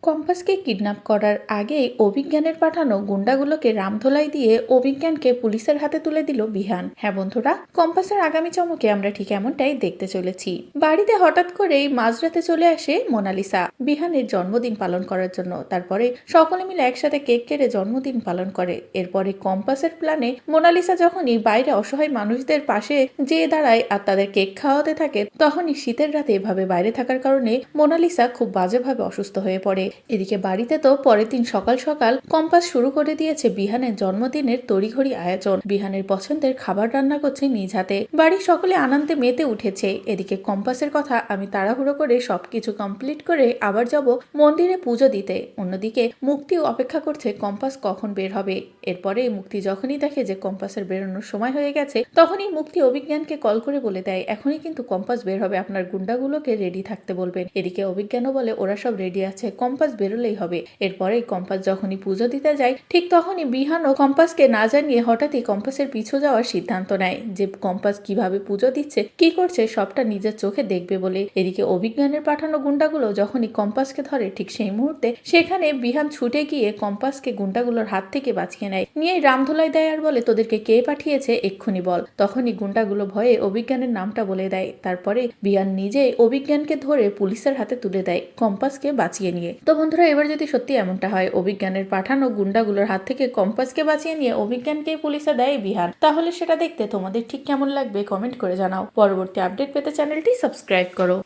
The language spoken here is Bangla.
কম্পাসকে কিডন্যাপ করার আগেই অভিজ্ঞানের পাঠানো গুন্ডাগুলোকে রামধোলাই দিয়ে অভিজ্ঞানকে পুলিশের হাতে তুলে দিল বিহান। হ্যাঁ বন্ধুরা, কম্পাসের আগামী চমকে আমরা ঠিক এমনটাই দেখতে চলেছি। বাড়িতে হঠাৎ করেই মাঝরাতে চলে আসে মোনালিসা বিহানের জন্মদিন পালন করার জন্য। তারপরে সকলে মিলে একসাথে কেক কেটে জন্মদিন পালন করে। এরপরে কম্পাসের প্ল্যানে মোনালিসা যখনই বাইরে অসহায় মানুষদের পাশে যেয়ে দাঁড়ায় আর তাদের কেক খাওয়াতে থাকে, তখনই শীতের রাতে এভাবে বাইরে থাকার কারণে মোনালিসা খুব বাজেভাবে অসুস্থ হয়ে পড়ে। এদিকে বাড়িতে তো পরের দিন সকাল সকাল কম্পাস শুরু করে দিয়েছে বিহানের জন্মদিনের তড়িঘড়ি আয়োজন। বিহানের পছন্দের খাবার রান্না করছে নিজ হাতে। বাড়ির সকলে আনন্দে মেতে উঠেছে। এদিকে কম্পাসের কথা আমি তাড়াহুড়ো করে সবকিছু কমপ্লিট করে আবার যাব মন্দিরে পুজো দিতে। অন্যদিকে মুক্তিও অপেক্ষা করছে কম্পাস কখন বের হবে। এরপরে মুক্তি যখনই দেখে যে কম্পাসের বেরোনোর সময় হয়ে গেছে, তখনই মুক্তি অভিজ্ঞানকে কল করে বলে দেয় এখনই কিন্তু কম্পাস বের হবে, আপনার গুন্ডাগুলোকে রেডি থাকতে বলবেন। এদিকে অভিজ্ঞানও বলে ওরা সব রেডি আছে, কম্পাস বেরোলেই হবে। এরপরে কম্পাস যখনই পুজো দিতে যায়, ঠিক তখনই বিহানও কম্পাসকে না জানিয়ে হঠাৎই কম্পাসের পিছু যাওয়ার সিদ্ধান্ত নেয় যে কম্পাস কিভাবে পুজো দিচ্ছে, কি করছে সবটা নিজের চোখে দেখবে বলে। এদিকে অভিজ্ঞানের পাঠানো গুন্ডাগুলো যখনই কম্পাসকে ধরে, ঠিক সেই মুহূর্তে সেখানে বিহান ছুটে গিয়ে কম্পাসকে গুন্ডাগুলোর হাত থেকে বাঁচিয়ে নেয়। নিয়ে রামধোলাই দেয় আর বলে তোদেরকে কে পাঠিয়েছে এক্ষুনি বল। তখনই গুন্ডাগুলো ভয়ে অভিজ্ঞানের নামটা বলে দেয়। তারপরে বিহান নিজেই অভিজ্ঞানকে ধরে পুলিশের হাতে তুলে দেয় কম্পাসকে বাঁচিয়ে নিয়ে। তো বন্ধুরা, এবার যদি সত্যি এমনটা হয় অভিজ্ঞানের পাঠানো গুন্ডাগুলোর হাত থেকে কম্পাসকে বাঁচিয়ে নিয়ে অভিজ্ঞানকে পুলিশে দেয় বিহান, তাহলে সেটা দেখতে তোমাদের ঠিক কেমন লাগবে কমেন্ট করে জানাও। পরবর্তী আপডেট পেতে চ্যানেলটি সাবস্ক্রাইব করো।